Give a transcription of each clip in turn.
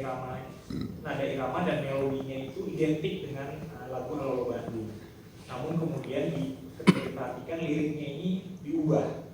irama dan melodinya itu identik dengan lagu Halo Bandung. Namun kemudian ketika diperhatikan liriknya ini diubah.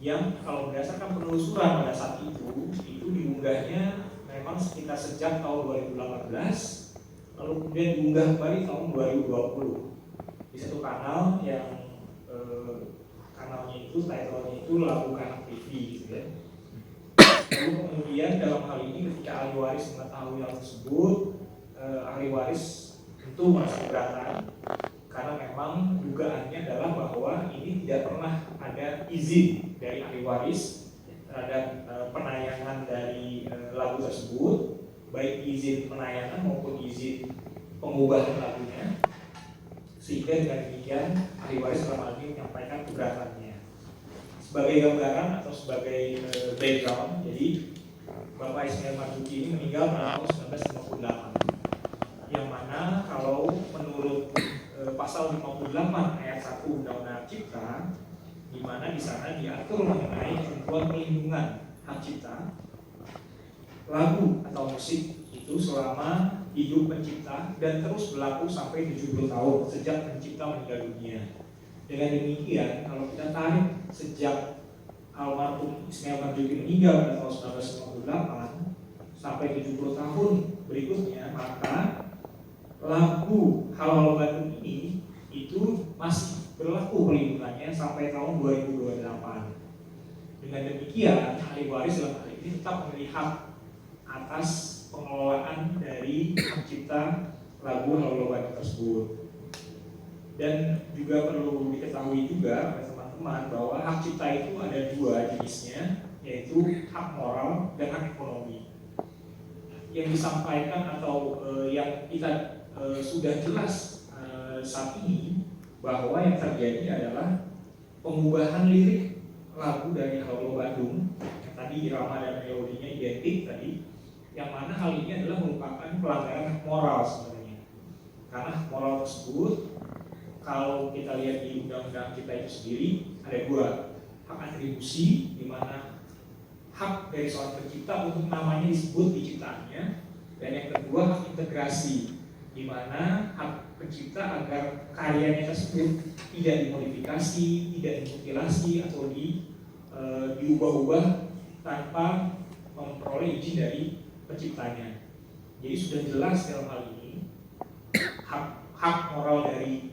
Yang kalau berdasarkan penelusuran pada saat itu diunggahnya memang sekitar sejak tahun 2018, lalu kemudian diunggah kembali tahun 2020 di satu kanal yang kanalnya itu title-nya itu Lagu Kanak TV gitu ya. Lalu kemudian dalam hal ini ketika ahli waris mengetahui hal tersebut, ahli waris tentu merasa keberatan karena memang dugaannya adalah bahwa ini tidak pernah ada izin dari ahli waris terhadap penayangan dari lagu tersebut, baik izin penayangan maupun izin pengubahan lagunya, sehingga dengan demikian ahli waris dalam hal ini menyampaikan keberatannya. Sebagai gambaran atau sebagai background, jadi Bapak Ismail Marzuki ini meninggal pada tahun 1958, yang mana kalau menurut pasal 58 ayat 1 Undang-Undang Hak Cipta, di mana di sana diatur mengenai ketentuan pelindungan hak cipta lagu atau musik itu selama hidup pencipta dan terus berlaku sampai 70 tahun sejak pencipta meninggal dunia. Dengan demikian, kalau kita tarik sejak almarhum Ismail Marzuki meninggal pada tahun 1958 sampai 70 tahun berikutnya, maka lagu Halo Bandung ini itu masih berlaku pelindungannya sampai tahun 2028. Dengan demikian, ahli waris dalam hal ini tetap memiliki hak atas pengelolaan dari hak cipta lagu Halo Bandung tersebut. Dan juga perlu diketahui juga oleh teman-teman bahwa hak cipta itu ada dua jenisnya, yaitu hak moral dan hak ekonomi. Yang disampaikan atau yang kita sudah jelas saat ini bahwa yang terjadi adalah pengubahan lirik lagu dari Halo Bandung yang tadi irama dan melodinya identik tadi, yang mana hal ini adalah merupakan pelanggaran moral sebenarnya. Karena moral tersebut kalau kita lihat di undang-undang kita itu sendiri ada dua, hak atribusi di mana hak dari seorang pencipta untuk namanya disebut di ciptaannya, dan yang kedua hak integrasi di mana hak pencipta agar karyanya tersebut tidak dimodifikasi, tidak dimutilasi atau diubah-ubah tanpa memperoleh izin dari penciptanya. Jadi sudah jelas dalam hal ini hak moral dari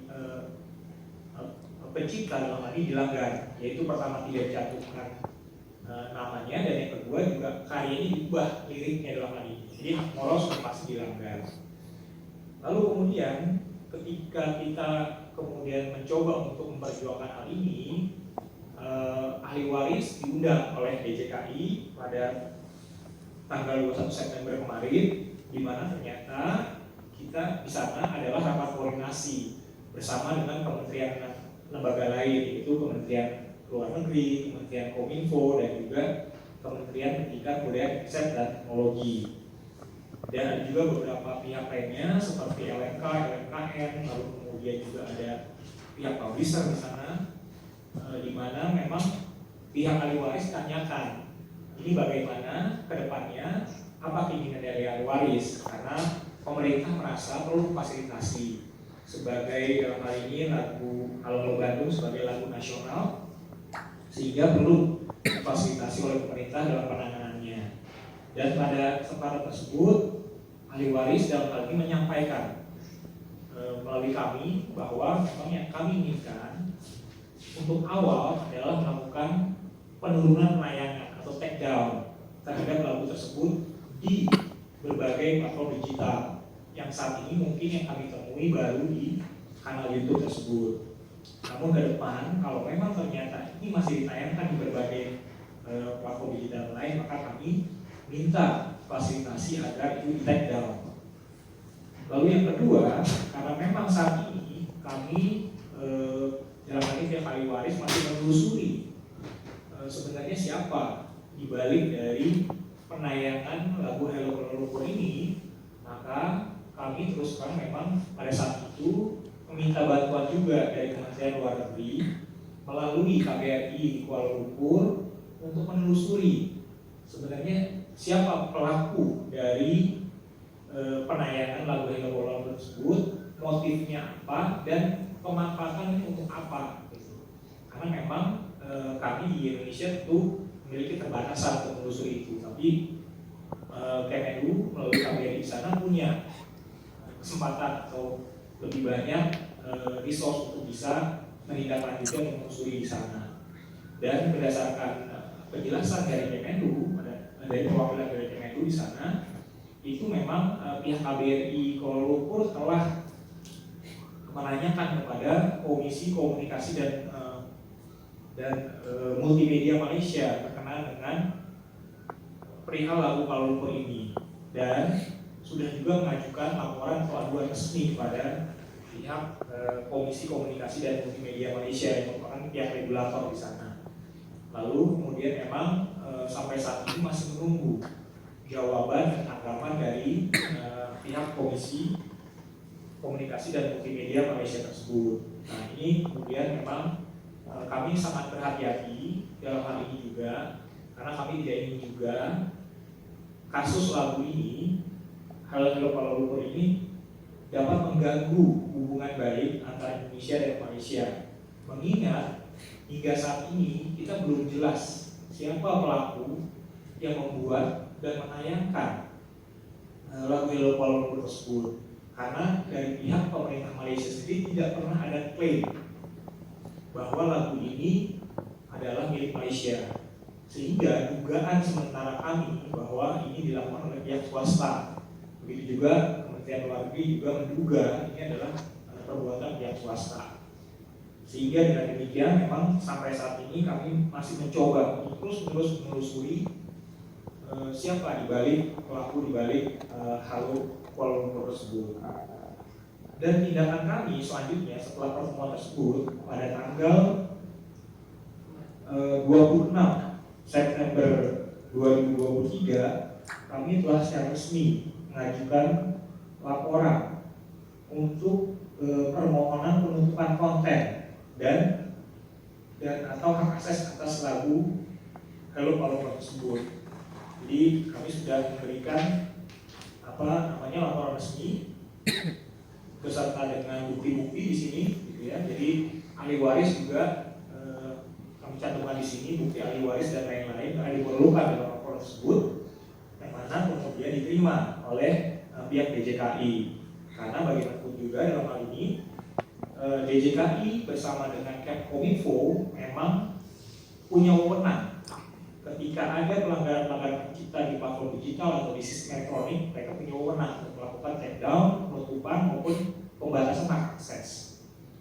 pencipta dalam hal ini dilanggar, yaitu pertama tidak dijatuhkan namanya, dan yang kedua juga karyanya diubah liriknya dalam hal ini. Jadi hak moral sudah pasti dilanggar. Lalu kemudian ketika kita kemudian mencoba untuk memperjuangkan hal ini, ahli waris diundang oleh DJKI pada tanggal 21 September kemarin, di mana ternyata kita di sana adalah rapat koordinasi bersama dengan kementerian lembaga lain, yaitu Kementerian Luar Negeri, Kementerian Kominfo, dan juga Kementerian Pendidikan, Kebudayaan, Riset dan Teknologi. Dan ada juga beberapa pihak lainnya seperti LMK, LMKN, lalu kemudian juga ada pihak publisher di sana, di mana memang pihak ahli waris tanyakan ini bagaimana ke depannya, apa keinginan dari ahli waris, karena pemerintah merasa perlu fasilitasi sebagai dalam hal ini lagu Halo Bandung sebagai lagu nasional, sehingga perlu difasilitasi oleh pemerintah dalam penanganannya. Dan pada kesempatan tersebut ahli waris dalam hal ini menyampaikan melalui kami bahwa memang yang kami inginkan untuk awal adalah melakukan penurunan penayangan atau take down terhadap lagu tersebut di berbagai platform digital yang saat ini mungkin yang kami temui baru di kanal YouTube tersebut. Namun ke depan kalau memang ternyata ini masih ditayangkan di berbagai platform digital lain, maka kami minta fasilitasi agar itu di take down. Lalu yang kedua, karena memang saat ini kami dalam hal ini pihak ahli waris masih menelusuri sebenarnya siapa dibalik dari penayangan lagu Hello Bandung ini, maka kami terus terang memang pada saat itu meminta bantuan juga dari Kementerian Luar Negeri melalui KBRI Kuala Lumpur untuk menelusuri sebenarnya siapa pelaku dari penayangan lagu Hello World tersebut, motifnya apa, dan pemanfaatannya untuk apa gitu. Karena memang kami di Indonesia itu memiliki keterbatasan untuk menelusuri itu, tapi Kemenlu melalui KBRI di sana punya kesempatan atau lebih banyak resource untuk bisa menindaklanjuti dan menelusuri di sana. Dan berdasarkan penjelasan dari Kemenlu, dari perwakilan dari Kemenlu di sana, itu memang pihak KBRI Kuala Lumpur telah menanyakan kepada Komisi Komunikasi dan Multimedia Malaysia berkenaan dengan perihal lagu Kuala Lumpur ini, dan sudah juga mengajukan laporan atau aduan resmi kepada pihak Komisi Komunikasi dan Multimedia Malaysia yang merupakan pihak regulator di sana. Lalu kemudian memang sampai saat ini masih menunggu jawaban dan tanggapan dari pihak Komisi Komunikasi dan Multimedia Malaysia tersebut. Nah, ini kemudian memang kami sangat berhati-hati dalam hal ini juga, karena kami tidak ingin juga kasus lagu ini, Hello Kuala Lumpur ini, dapat mengganggu hubungan baik antara Indonesia dan Malaysia. Mengingat hingga saat ini kita belum jelas siapa pelaku yang membuat dan menayangkan lagu Hello Kuala Lumpur tersebut. Karena dari pihak pemerintah Malaysia sendiri tidak pernah ada klaim bahwa lagu ini adalah milik Malaysia, sehingga dugaan sementara kami bahwa ini dilakukan oleh pihak swasta. Begitu juga Kementerian Luar Negeri juga menduga ini adalah perbuatan pihak swasta. Sehingga dengan demikian memang sampai saat ini kami masih mencoba untuk terus menelusuri siapa dibalik pelaku dibalik Hello Kuala Lumpur tersebut. Dan tindakan kami selanjutnya setelah pertemuan tersebut pada tanggal 26 September 2023, kami telah secara resmi mengajukan laporan untuk permohonan penutupan konten dan atau hak akses atas lagu Hello Kuala Lumpur tersebut. Jadi kami sudah memberikan laporan resmi beserta dengan bukti-bukti di sini, gitu ya. Jadi ahli waris juga kami cantumkan di sini bukti ahli waris dan lain-lain karena diperlukan dalam laporan tersebut, yang mana kemudian diterima oleh pihak DJKI. Karena bagaimanapun juga dalam hal ini DJKI bersama dengan Kemkominfo memang punya wewenang ketika ada pelanggaran cipta di platform digital atau di sistem elektronik. Mereka punya wewenang untuk melakukan take down, penutupan maupun pembatasan hak akses.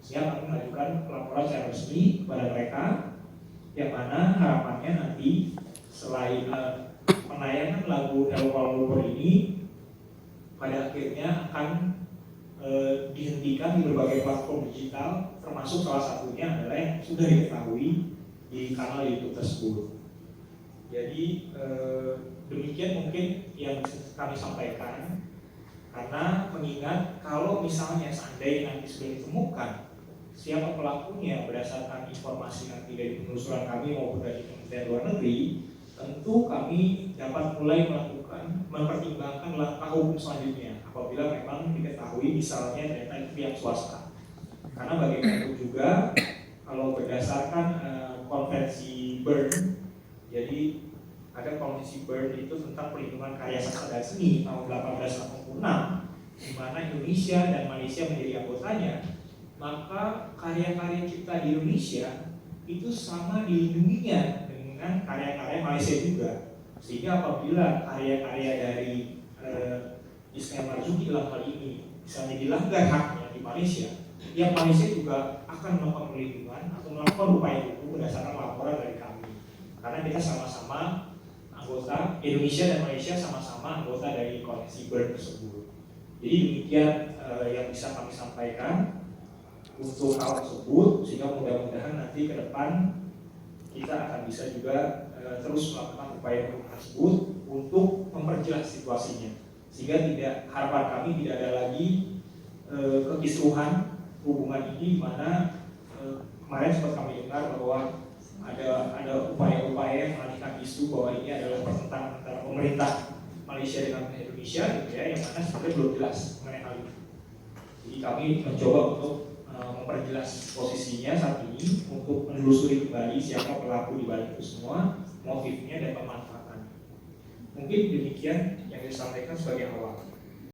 Sehingga kami mengajukan laporan secara resmi kepada mereka, yang mana harapannya nanti selain penayangan lagu Hello Kuala Lumpur ini pada akhirnya akan dihentikan di berbagai platform digital, termasuk salah satunya adalah yang sudah diketahui di kanal YouTube tersebut. Jadi demikian mungkin yang bisa kami sampaikan, karena mengingat kalau misalnya seandainya nanti sudah ditemukan siapa pelakunya berdasarkan informasi nanti dari penelusuran kami maupun dari Kementerian Luar Negeri, tentu kami dapat mulai mempertimbangkan langkah hukum selanjutnya apabila memang diketahui misalnya ternyata itu pihak swasta. Karena bagaimanapun juga kalau berdasarkan konvensi Bern, jadi ada konvensi Bern itu tentang perlindungan karya sastra dan seni tahun 1886, di mana Indonesia dan Malaysia menjadi anggotanya, maka karya-karya cipta di Indonesia itu sama dilindunginya dengan karya-karya Malaysia juga. Sehingga apabila karya-karya dari Ismail Marzuki dalam hal ini misalnya dilanggar haknya di Malaysia, ya Malaysia juga akan melakukan perlindungan atau melakukan upaya hukum berdasarkan laporan dari kami. Karena kita sama-sama anggota, Indonesia dan Malaysia sama-sama anggota dari konvensi Bern tersebut. Jadi demikian yang bisa kami sampaikan untuk hal tersebut, sehingga mudah-mudahan nanti ke depan kita akan bisa juga terus melakukan upaya hukum tersebut untuk memperjelas situasinya, sehingga harapan kami tidak ada lagi kekisruhan hubungan ini, di mana kemarin sempat kami dengar bahwa ada upaya-upaya yang mengalihkan isu bahwa ini adalah pertentangan antara pemerintah Malaysia dengan Indonesia gitu ya, yang mana sebenarnya belum jelas mengenai hal itu. Jadi kami mencoba untuk memperjelas posisinya saat ini untuk menelusuri kembali siapa pelaku di balik itu semua, motifnya dan pemanfaatannya. Mungkin demikian yang disampaikan sebagai awal.